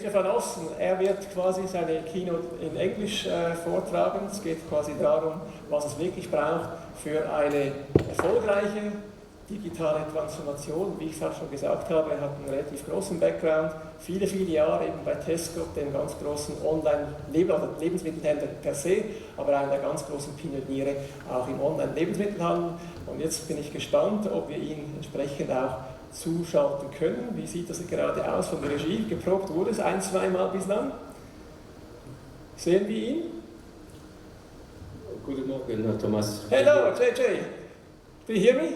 JJ van Oosten, wird quasi seine Keynote in Englisch vortragen. Es geht quasi darum, was es wirklich braucht für eine erfolgreiche digitale Transformation. Wie ich es auch schon gesagt habe, er hat einen relativ großen Background, viele Jahre eben bei Tesco, dem ganz großen Online-Lebensmittelhändler per se, aber einer der ganz großen Pioniere auch im Online-Lebensmittelhandel. Und jetzt bin ich gespannt, ob wir ihn entsprechend auch zuschalten können. Wie sieht das gerade aus von der Regie? Geprobt wurde es 1-2 Mal bislang. Sehen wir ihn? Guten Morgen, Thomas. Hello, JJ. Do you hear me?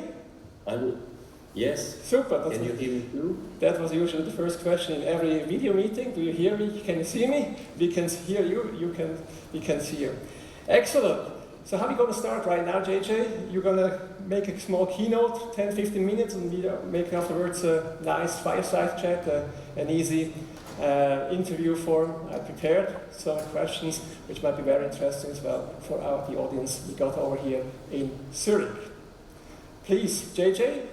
Yes. Super. Can you hear me too? That was usually the first question in every video meeting. Do you hear me? Can you see me? We can hear you. We can see you. Excellent. So how are we going to start right now, JJ? You're going to make a small keynote, 10-15 minutes, and we make afterwards a nice fireside chat, an easy interview form. I prepared some questions which might be very interesting as well for the audience we got over here in Zurich. Please, JJ.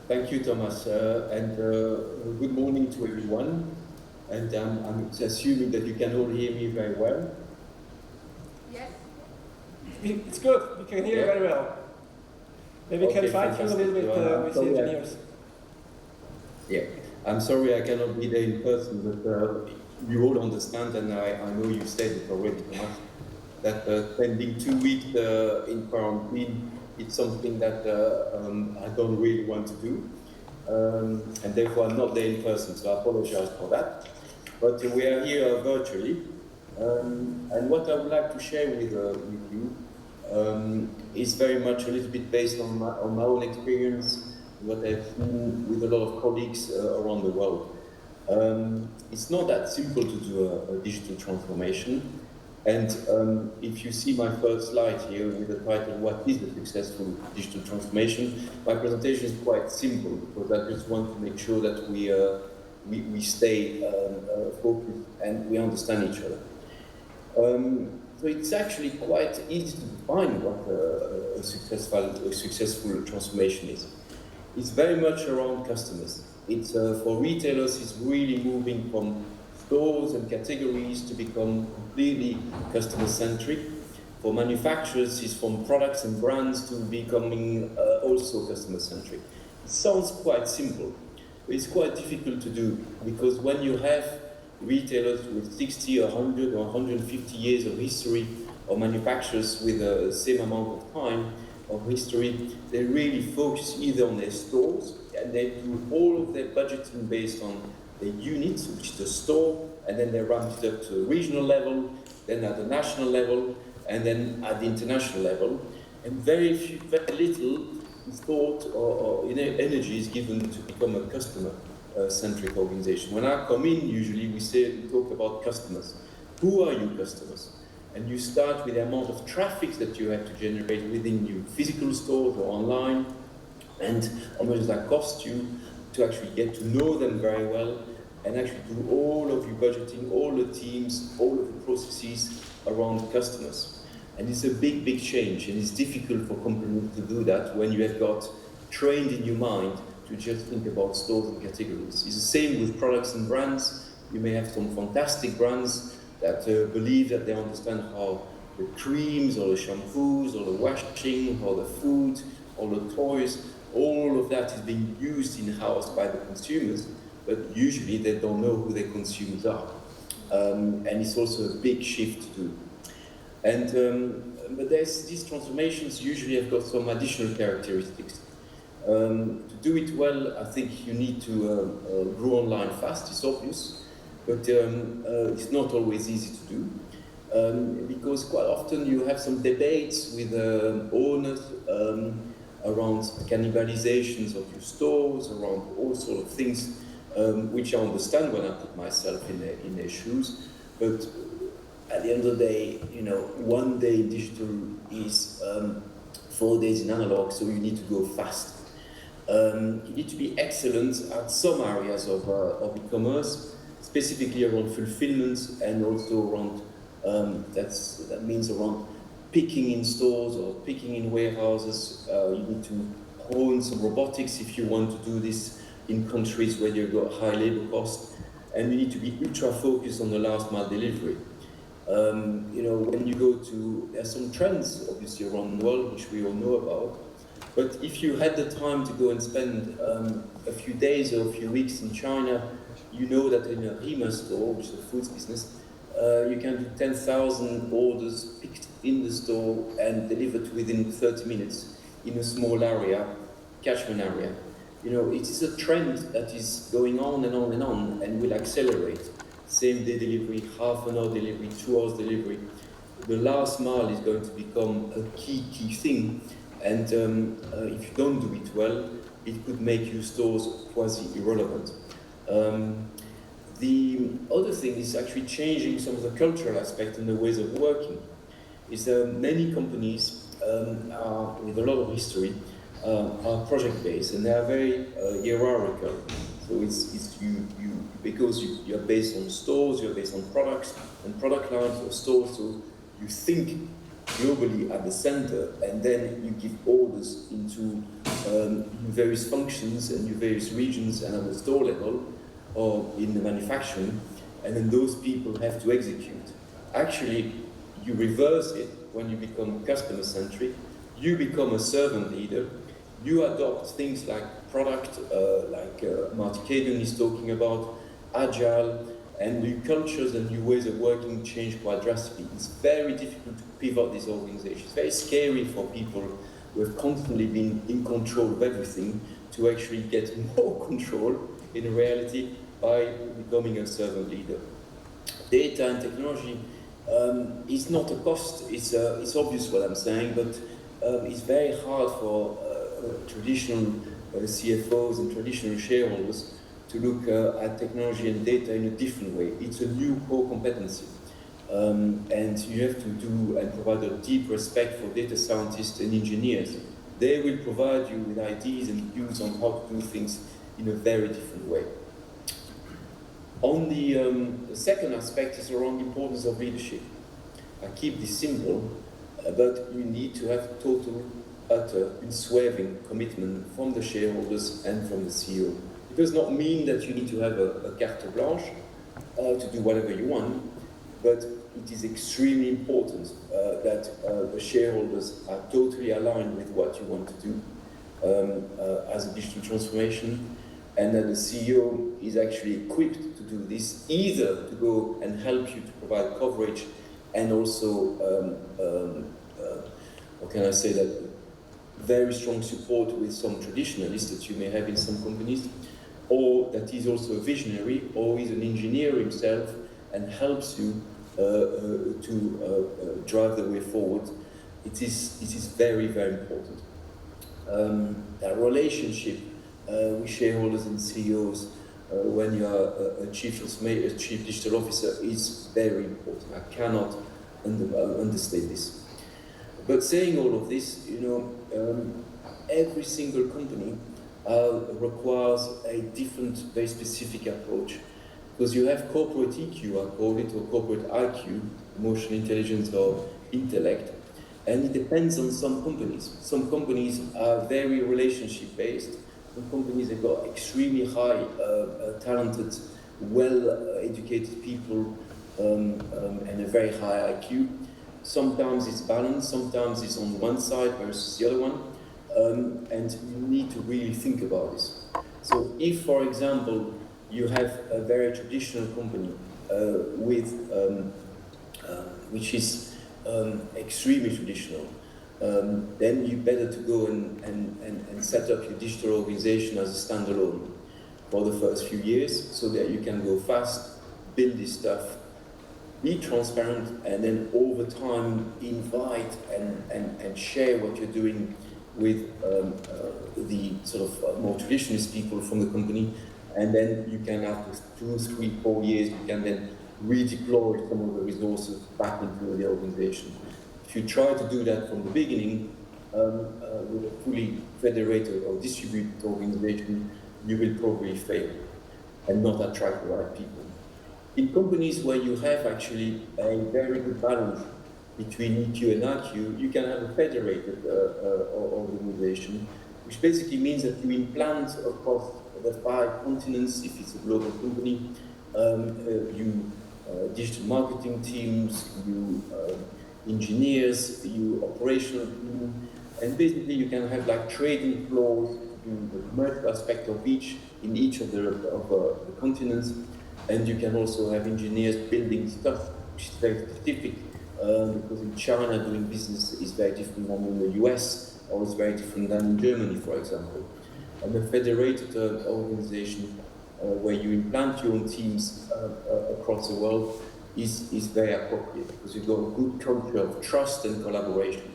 Thank you, Thomas, and good morning to everyone. And I'm assuming that you can all hear me very well. Yes. It's good. We can hear you very well. Maybe we can fight you a little bit with the engineers. Yeah, I'm sorry I cannot be there in person, but you all understand, and I know you said it already, Thomas, that spending 2 weeks in quarantine, it's something that I don't really want to do, and therefore I'm not there in person, so I apologize for that. But we are here virtually, and what I would like to share with you is very much a little bit based on my own experience, what I've seen with a lot of colleagues around the world. It's not that simple to do a digital transformation. And if you see my first slide here with the title, "What is a successful digital transformation?" my presentation is quite simple because I just want to make sure that we stay focused and we understand each other. So it's actually quite easy to define what a successful transformation is. It's very much around customers. It's for retailers, it's really moving from stores and categories to become completely customer-centric. For manufacturers, it's from products and brands to becoming also customer-centric. It sounds quite simple, but it's quite difficult to do because when you have retailers with 60, 100 or 150 years of history, or manufacturers with the same amount of time of history, they really focus either on their stores and they do all of their budgeting based on the units, which is the store, and then they ramp it up to a regional level, then at the national level, and then at the international level. And very little thought or energy is given to become a customer-centric organization. When I come in, usually we talk about customers. Who are your customers? And you start with the amount of traffic that you have to generate within your physical stores or online, and how much does that cost you to actually get to know them very well, and actually do all of your budgeting, all the teams, all of the processes around the customers. And it's a big change, and it's difficult for companies to do that when you have got trained in your mind to just think about stores and categories. It's the same with products and brands. You may have some fantastic brands that believe that they understand how the creams or the shampoos or the washing or the food or the toys, all of that is being used in-house by the consumers, but usually they don't know who their consumers are. And it's also a big shift to do. And but these transformations usually have got some additional characteristics. To do it well, I think you need to grow online fast, it's obvious, but it's not always easy to do. Because quite often you have some debates with owners around cannibalizations of your stores, around all sorts of things, which I understand when I put myself in their shoes, but at the end of the day, one day in digital is 4 days in analog, so you need to go fast. You need to be excellent at some areas of e-commerce, specifically around fulfillment and also around, that means around picking in stores or picking in warehouses. You need to hone some robotics if you want to do this in countries where you've got high labor costs. and you need to be ultra focused on the last mile delivery. When you go to, there's some trends obviously around the world which we all know about, but if you had the time to go and spend a few days or a few weeks in China, you know that in a Rima store, which is a foods business, you can do 10,000 orders picked in the store and delivered within 30 minutes in a small area, catchment area. It is a trend that is going on and on and on and will accelerate. Same day delivery, half an hour delivery, 2 hours delivery. The last mile is going to become a key thing, and if you don't do it well, it could make your stores quasi-irrelevant. The other thing is actually changing some of the cultural aspect and the ways of working. Is that many companies are, with a lot of history, are project-based, and they are very hierarchical. So it's because you're based on stores, you're based on products and product lines or stores, so you think globally at the center, and then you give orders into various functions and your various regions and at the store level or in the manufacturing, and then those people have to execute. Actually, you reverse it when you become customer-centric, you become a servant leader, you adopt things like product, like Marty Kagan is talking about, agile, and new cultures and new ways of working change quite drastically. It's very difficult to pivot these organizations. It's very scary for people who have constantly been in control of everything to actually get more control in reality by becoming a servant leader. Data and technology is not a cost. It's obvious what I'm saying, but it's very hard for traditional CFOs and traditional shareholders to look at technology and data in a different way. It's a new core competency. And you have to do and provide a deep respect for data scientists and engineers. They will provide you with ideas and views on how to do things in a very different way. On the second aspect is around the importance of leadership. I keep this simple, but you need to have total, utter, unswerving commitment from the shareholders and from the CEO. It does not mean that you need to have a carte blanche to do whatever you want, but it is extremely important that the shareholders are totally aligned with what you want to do as a digital transformation, and that the CEO is actually equipped to do this, either to go and help you to provide coverage and also, how can I say that, very strong support with some traditionalists that you may have in some companies, or that he's also a visionary, or he's an engineer himself and helps you to drive the way forward. It is very, very important. That relationship with shareholders and CEOs when you are a chief digital officer is very important. I cannot understate this. But saying all of this, every single company requires a different, very specific approach. Because you have corporate EQ, I call it, or corporate IQ, emotional intelligence or intellect, and it depends on some companies. Some companies are very relationship-based. Some companies have got extremely high, talented, well-educated people and a very high IQ. Sometimes it's balanced, sometimes it's on one side versus the other one, and you need to really think about this. So if, for example, you have a very traditional company which is extremely traditional, then you better to go and set up your digital organization as a standalone for the first few years so that you can go fast, build this stuff, be transparent, and then over time invite and share what you're doing with the sort of more traditionalist people from the company. And then you can, after 2, 3, 4 years, you can then redeploy some of the resources back into the organization. If you try to do that from the beginning with a fully federated or distributed organization, you will probably fail and not attract the right people. In companies where you have actually a very good balance between EQ and IQ, you can have a federated organization, which basically means that you implant across the 5 continents, if it's a global company, you digital marketing teams, you engineers, you operational team, and basically you can have like trading floors, the commercial aspect of each in each of the continents, and you can also have engineers building stuff which is very specific, because in China doing business is very different than in the US, or it's very different than in Germany, for example. And a federated organization where you implant your own teams across the world is very appropriate, because you've got a good culture of trust and collaboration.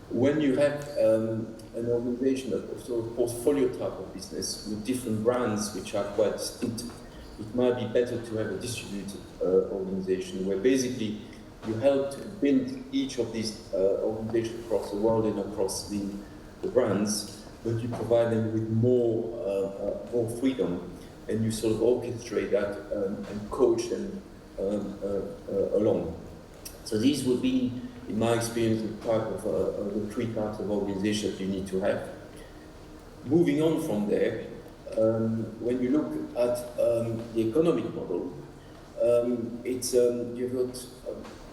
When you have an organization that also a portfolio type of business with different brands which are quite distinct, it might be better to have a distributed organization where basically you help to build each of these organizations across the world and across the brands, but you provide them with more freedom, and you sort of orchestrate that and coach them along. So these would be, in my experience, the type of the three types of organizations that you need to have. Moving on from there, when you look at the economic model, it's you've got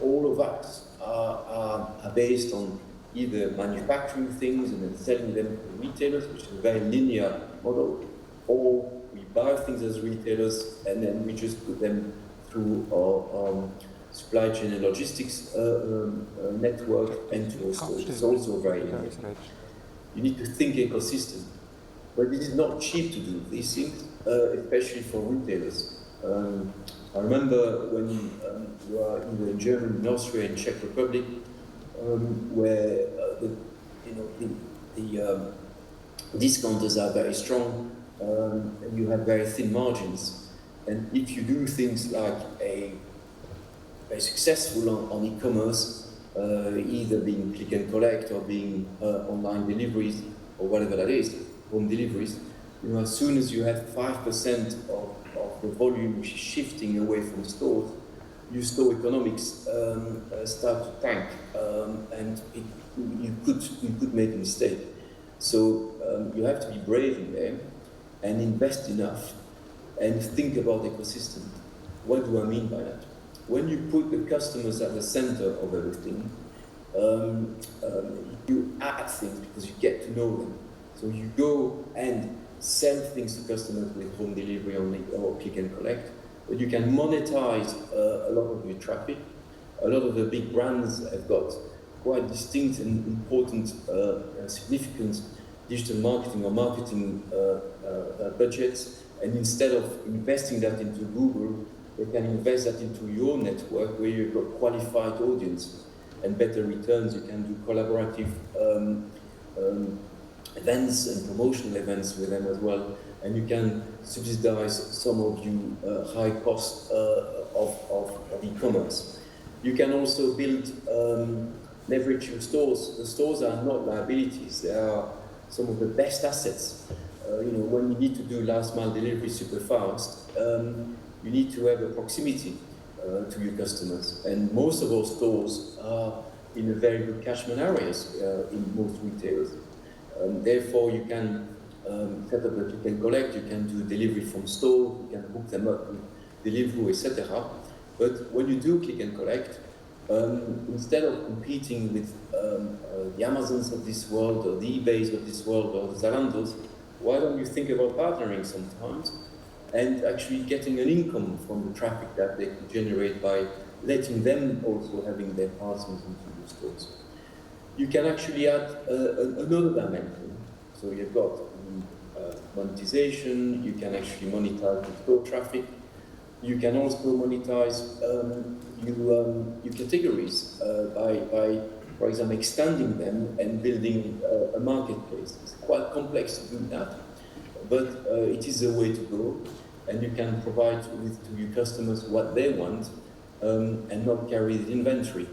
all of us are based on either manufacturing things and then selling them to retailers, which is a very linear model, or we buy things as retailers and then we just put them through our supply chain and logistics network and to our stores. It's also very linear. You need to think ecosystem. But it is not cheap to do these things, especially for retailers. I remember when you are either in Germany, in Austria, in Czech Republic, where the discounters are very strong, and you have very thin margins. And if you do things like very successful on e-commerce, either being click and collect or being online deliveries or whatever that is, home deliveries, as soon as you have 5% of the volume which is shifting away from stores, your store economics start to tank, and you could make a mistake. So you have to be brave in there and invest enough and think about ecosystem. What do I mean by that? When you put the customers at the center of everything, you add things because you get to know them. So you go and sell things to customers with home delivery only or click and collect, but you can monetize a lot of your traffic. A lot of the big brands have got quite distinct and important, significant digital marketing or marketing budgets, and instead of investing that into Google, they can invest that into your network where you've got qualified audience and better returns. You can do collaborative events and promotional events with them as well, and you can subsidize some of you high cost of e-commerce. You can also build, leverage your stores. The stores are not liabilities, they are some of the best assets. When you need to do last mile delivery super fast, you need to have a proximity to your customers, and most of our stores are in a very good catchment areas in most retailers. Therefore, you can set up a click and collect, you can do delivery from store, you can hook them up with Deliveroo, etc. But when you do click and collect, instead of competing with the Amazons of this world, or the eBays of this world, or the Zalandos, why don't you think about partnering sometimes and actually getting an income from the traffic that they could generate by letting them also having their parcels into your stores. You can actually add another dimension. So you've got monetization, you can actually monetize the store traffic. You can also monetize your categories by, for example, extending them and building a marketplace. It's quite complex to do that, but it is a way to go, and you can provide to your customers what they want and not carry the inventory.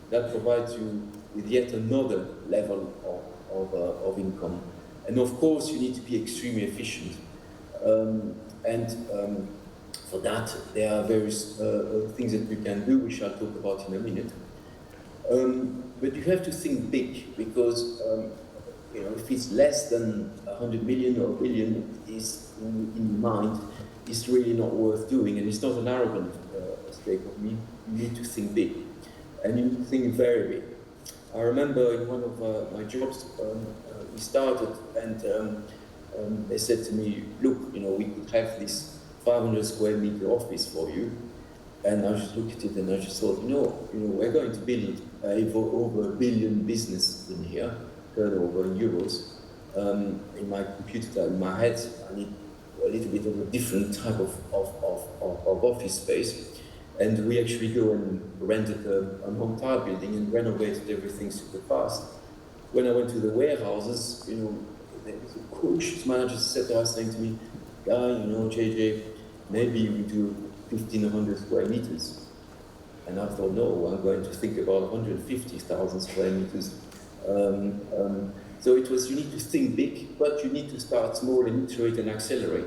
That provides you with yet another level of income. And of course, you need to be extremely efficient. For that, there are various things that you can do, which I'll talk about in a minute. But you have to think big, because if it's less than 100 million or a billion is in mind, it's really not worth doing, and it's not an arrogant state of me. You need to think big, and you need to think very big. I remember in one of my jobs, we started, and they said to me, look, you know, we could have this 500 square meter office for you. And I just looked at it and I just thought, we're going to build over 1 billion business in here, turnover in euros. In my computer, in my head, I need a little bit of a different type of office space. And we actually go and rented an entire building and renovated everything super fast. When I went to the warehouses, there was a cautious manager sat there saying to me, Guy, JJ, maybe we do 1,500 square meters. And I thought, no, I'm going to think about 150,000 square meters. So it was, you need to think big, but you need to start small and iterate and accelerate.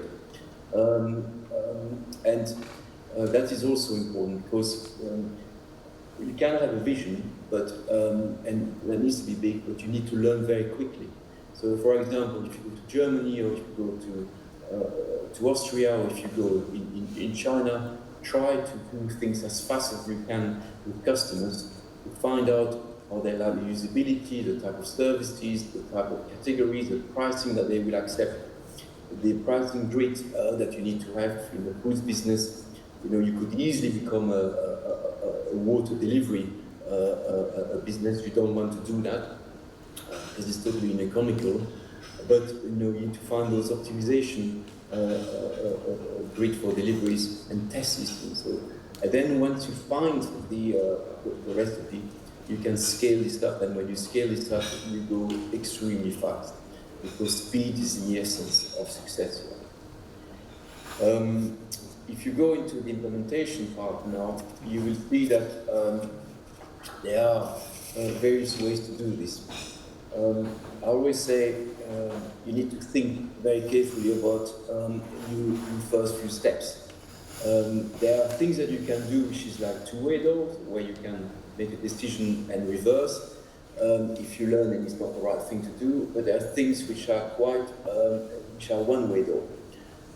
That is also important because you can have a vision, but and that needs to be big, but you need to learn very quickly. So, for example, if you go to Germany, or if you go to Austria, or if you go in China, try to do things as fast as you can with customers to find out how they like the usability, the type of services, the type of categories, the pricing that they will accept, the pricing grid that you need to have in the foods business. You could easily become a water delivery business. You don't want to do that because it's totally uneconomical. But you need to find those optimization grid for deliveries and test systems. And then once you find the recipe, you can scale this up. And when you scale this up, you go extremely fast because speed is the essence of success. If you go into the implementation part now, you will see that there are various ways to do this. I always say you need to think very carefully about your first few steps. There are things that you can do, which is like two-way doors, where you can make a decision and reverse if you learn and it's not the right thing to do. But there are things which are which are one-way door.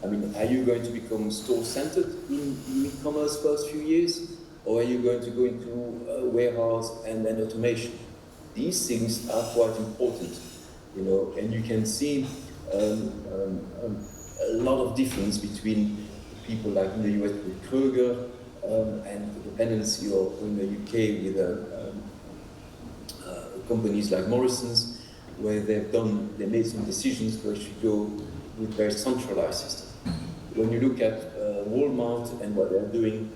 I mean, are you going to become store-centered in e-commerce first few years, or are you going to go into a warehouse and then automation? These things are quite important, and you can see a lot of difference between people like in the US with Kroger and the dependency or in the UK with companies like Morrison's, where they made some decisions to actually go with very centralized system. When you look at Walmart and what they're doing,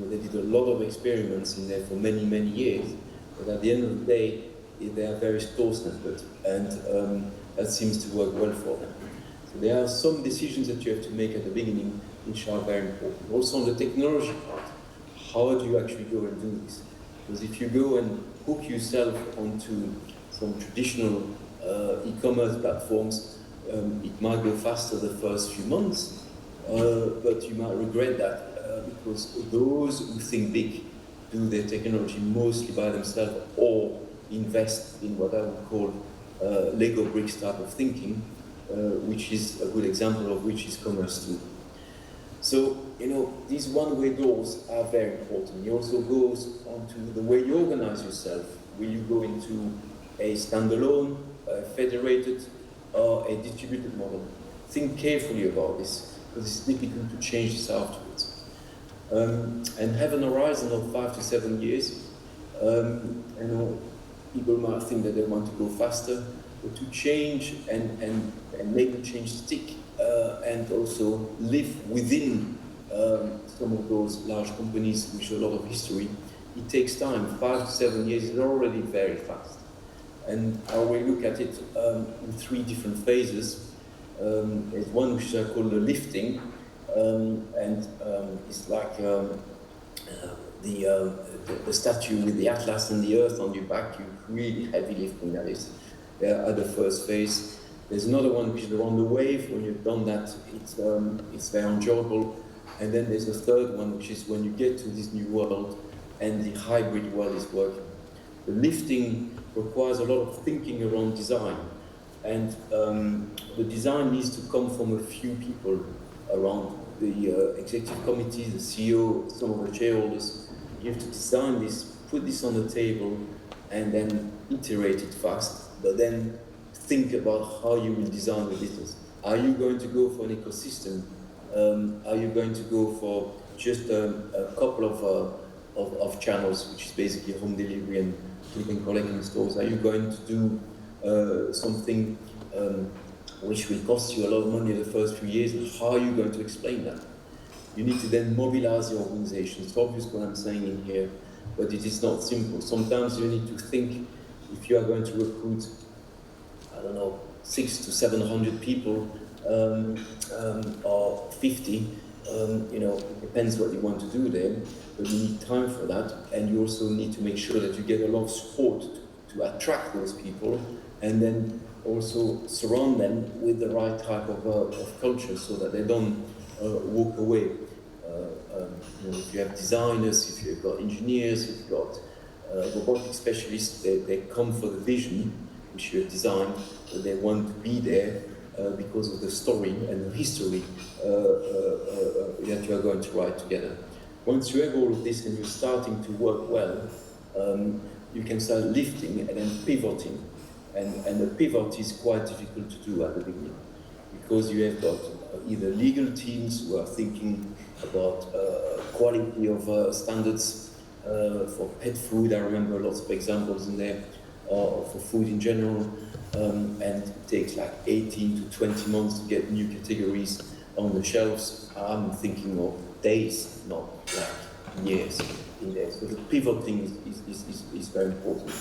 they did a lot of experiments in there for many, many years, but at the end of the day, they are very store-centered, and that seems to work well for them. So there are some decisions that you have to make at the beginning which are very important. Also on the technology part, how do you actually go and do this? Because if you go and hook yourself onto some traditional e-commerce platforms, it might go faster the first few months, but you might regret that because those who think big do their technology mostly by themselves or invest in what I would call Lego bricks type of thinking, which is a good example of which is Commerce 2. So, these one-way doors are very important. It also goes onto the way you organize yourself. Will you go into a standalone, federated, or a distributed model? Think carefully about this, because it's difficult to change this afterwards. And have an horizon of 5 to 7 years. People might think that they want to go faster, but to change and make the change stick and also live within some of those large companies with a lot of history, it takes time. 5 to 7 years is already very fast. And I will look at it in 3 different phases. There's one which I call the lifting, and it's like the statue with the atlas and the earth on your back. You really heavy lifting, that is. At the first phase. There's another one which is around the wave. When you've done that, it's very enjoyable. And then there's a third one, which is when you get to this new world and the hybrid world is working. The lifting requires a lot of thinking around design. And the design needs to come from a few people. around the executive committee, the CEO, some of the shareholders. You have to design this, put this on the table, and then iterate it fast, but then think about how you will design the business. Are you going to go for an ecosystem? Are you going to go for just a couple of channels, which is basically home delivery and click and collect in stores? Are you going to do something which will cost you a lot of money the first few years? And how are you going to explain that? You need to then mobilize your organization. It's obvious what I'm saying in here, but it is not simple. Sometimes you need to think, if you are going to recruit, I don't know, 600 to 700 people, or 50, it depends what you want to do there, but you need time for that, and you also need to make sure that you get a lot of support to attract those people, and then also surround them with the right type of culture so that they don't walk away. If you have designers, if you've got engineers, if you've got robotic specialists, they come for the vision which you have designed, but they want to be there because of the story and the history that you are going to write together. Once you have all of this and you're starting to work well, you can start lifting and then pivoting. And the pivot is quite difficult to do at the beginning, because you have got either legal teams who are thinking about quality of standards for pet food. I remember lots of examples in there, or for food in general, and it takes like 18 to 20 months to get new categories on the shelves. I'm thinking of days, not like years in there. So the pivoting is very important.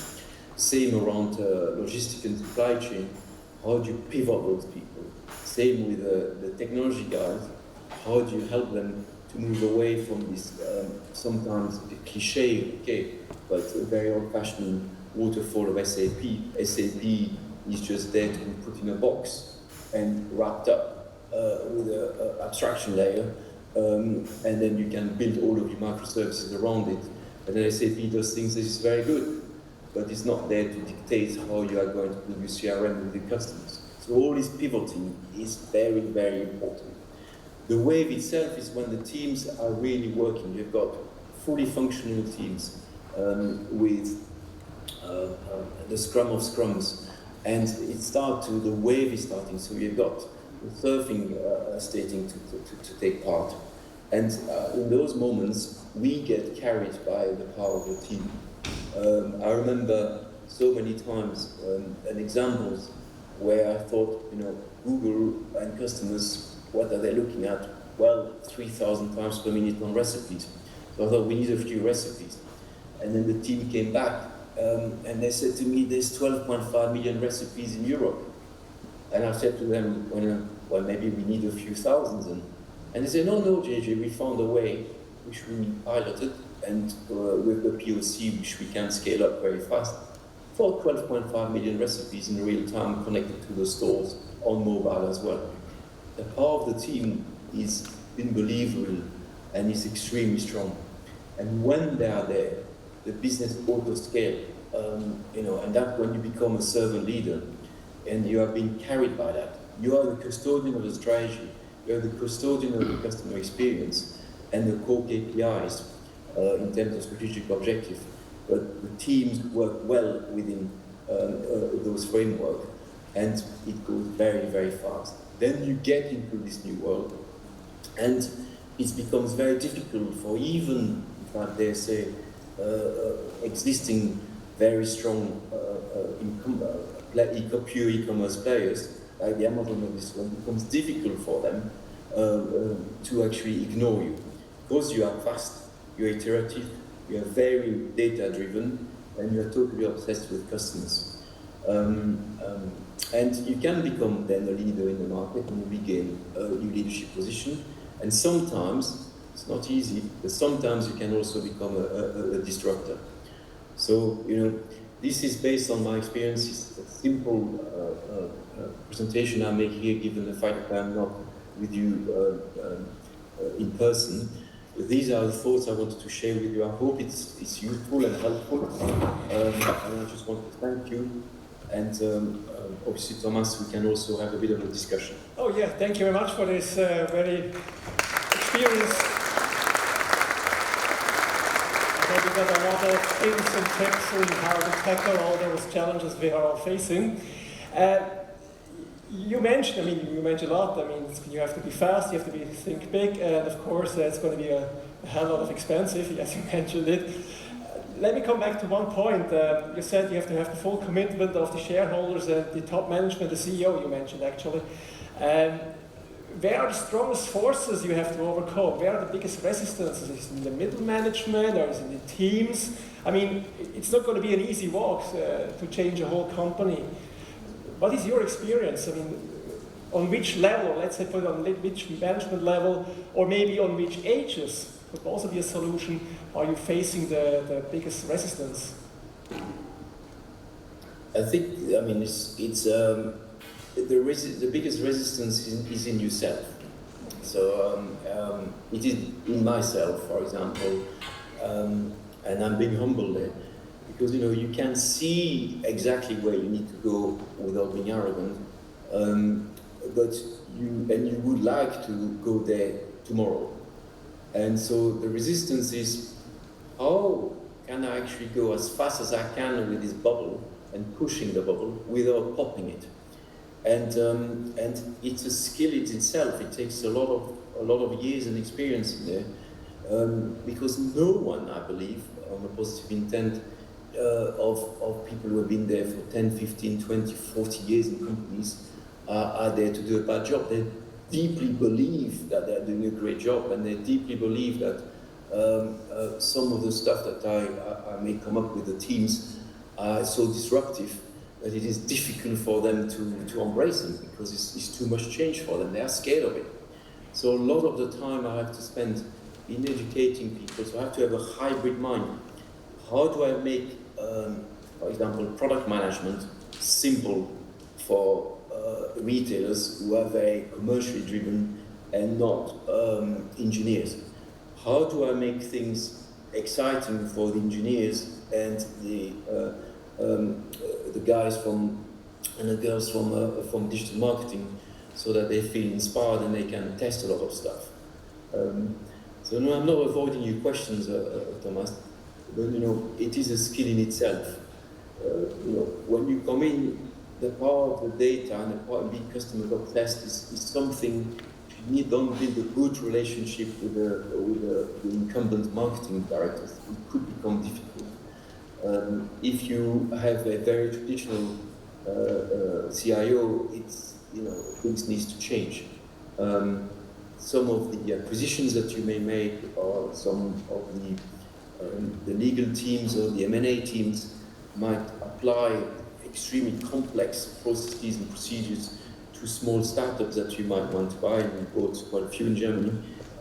Same around logistics and supply chain. How do you pivot those people? Same with the technology guys. How do you help them to move away from this sometimes cliche, okay, but very old-fashioned waterfall of SAP. SAP is just there to be put in a box and wrapped up with an abstraction layer, and then you can build all of your microservices around it. And then SAP does things that is very good, but it's not there to dictate how you are going to do your CRM with the customers. So all this pivoting is very, very important. The wave itself is when the teams are really working. You've got fully functional teams with the scrum of scrums, and the wave is starting. So you've got the surfing stating to take part. And in those moments, we get carried by the power of the team. I remember so many times and examples where I thought, Google and customers, what are they looking at? Well, 3,000 times per minute on recipes. So I thought we need a few recipes. And then the team came back and they said to me, there's 12.5 million recipes in Europe. And I said to them, well, maybe we need a few thousands. And they said, no, JJ, we found a way, which we piloted, and with the POC, which we can scale up very fast, for 12.5 million recipes in real time connected to the stores on mobile as well. The power of the team is unbelievable and is extremely strong. And when they are there, the business auto scale, and that's when you become a servant leader and you are being carried by that. You are the custodian of the strategy, you are the custodian of the customer experience and the core KPIs in terms of strategic objective. But the teams work well within those frameworks, and it goes very, very fast. Then you get into this new world, and it becomes very difficult for even, if I dare say, existing very strong pure e-commerce players, like the Amazon of this one, it becomes difficult for them to actually ignore you. Because you are fast, you're iterative, you are very data-driven, and you are totally obsessed with customers. And you can become then a leader in the market and you regain your leadership position. And sometimes, it's not easy, but sometimes you can also become a disruptor. So, this is based on my experience. It's a simple presentation I make here, given the fact that I'm not with you in person. These are the thoughts I wanted to share with you. I hope it's useful and helpful. And I just want to thank you and obviously, Thomas, we can also have a bit of a discussion. Oh yeah, thank you very much for this very experienced. Maybe got a lot of hints and tips on how to tackle all those challenges we are all facing. You mentioned a lot. I mean, you have to be fast, you have to think big, and of course, it's going to be a hell lot of expensive, as you mentioned it. Let me come back to one point. You said you have to have the full commitment of the shareholders and the top management, the CEO you mentioned actually. Where are the strongest forces you have to overcome? Where are the biggest resistances? Is it in the middle management or is it in the teams? I mean, it's not going to be an easy walk to change a whole company. What is your experience? I mean, on which level, let's say put on which management level, or maybe on which ages, could also be a solution, are you facing the biggest resistance? I think, I mean, the biggest resistance is in yourself. So it is in myself, for example, and I'm being humble there. Because you can see exactly where you need to go without being arrogant, but you would like to go there tomorrow. And so the resistance is, how can I actually go as fast as I can with this bubble and pushing the bubble without popping it? And it's a skill in itself. It takes a lot of years and experience in there, because no one, I believe, on a positive intent, of people who have been there for 10, 15, 20, 40 years in companies are there to do a bad job. They deeply believe that they're doing a great job, and they deeply believe that some of the stuff that I may come up with the teams are so disruptive that it is difficult for them to embrace them, because it's too much change for them. They are scared of it. So a lot of the time I have to spend in educating people, so I have to have a hybrid mind. How do I make, for example, product management simple for retailers who are very commercially driven and not engineers? How do I make things exciting for the engineers and the guys and the girls from digital marketing, so that they feel inspired and they can test a lot of stuff? So no, I'm not avoiding your questions, Thomas. But it is a skill in itself. When you come in, the power of the data and the power of being customer obsessed is something you don't build a good relationship with the incumbent marketing directors. It could become difficult. If you have a very traditional CIO, things needs to change. Some of the acquisitions that you may make, or some of the legal teams or the M&A teams might apply extremely complex processes and procedures to small startups that you might want to buy, and we bought quite a few in Germany,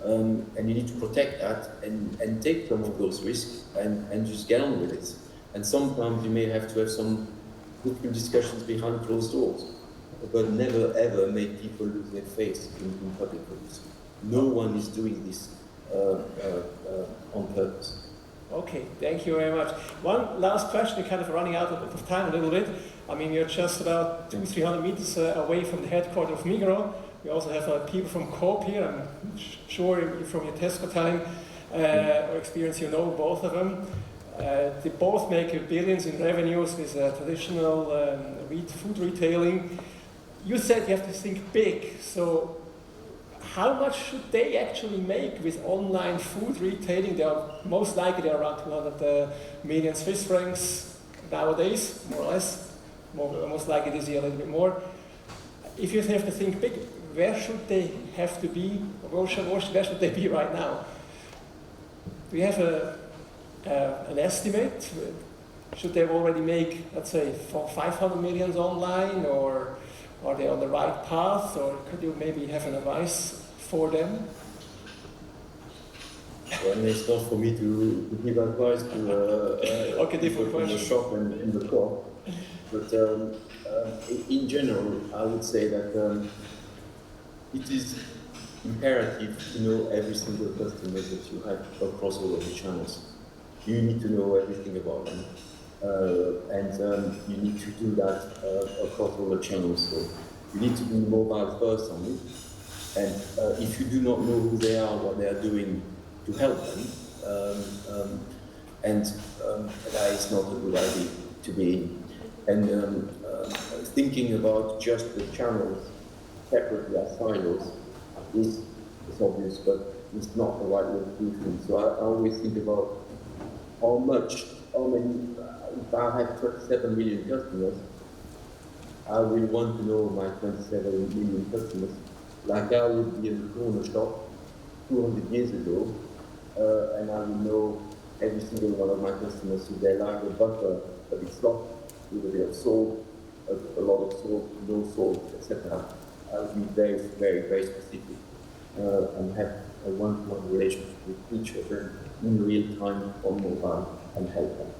and you need to protect that and take some of those risks and just get on with it. And sometimes you may have to have some difficult discussions behind closed doors, but never ever make people lose their faith in public groups. No one is doing this on purpose. Okay, thank you very much. One last question, we're kind of running out of time a little bit. I mean, you're just about 200-300 meters away from the headquarters of Migros. We also have people from Coop here. I'm sure from your Tesco time or experience, you know both of them. They both make billions in revenues with traditional food retailing. You said you have to think big, so how much should they actually make with online food retailing? They are most likely around 200 million Swiss francs nowadays, more or less. Most likely this year a little bit more. If you have to think big, where should they have to be? Where should they be right now? Do you have an estimate? Should they already make, let's say, 500 million online, or are they on the right path, or could you maybe have an advice for them? Well, it's not for me to give advice to people from the shop and in the core. But in general, I would say that it is imperative to know every single customer that you have across all of the channels. You need to know everything about them. You need to do that across all the channels. So you need to be mobile first on it. And if you do not know who they are, what they are doing to help them, that is not a good idea to be in. And thinking about just the channels separately as silos is obvious, but it's not the right way to do things. So I always think about how many, if I have 27 million customers, I will want to know my 27 million customers, like I would be in a corner shop 200 years ago, and I will know every single one of my customers, if they like a butter, a bit soft, with a bit of salt, a lot of salt, no salt, etc. I will be very, very, very specific and have a one-to-one relationship with each other in real time on mobile and help them.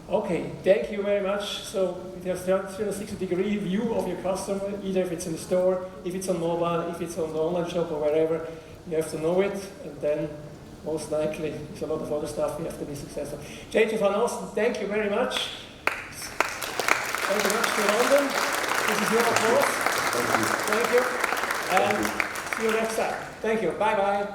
Okay, thank you very much. So you have a 360-degree view of your customer, either if it's in the store, if it's on mobile, if it's on the online shop or wherever. You have to know it, and then most likely there's a lot of other stuff you have to be successful. JJ van Oosten, thank you very much. Thank you much to London. This is your applause. Thank you. Thank you. And see you next time. Thank you. Bye-bye.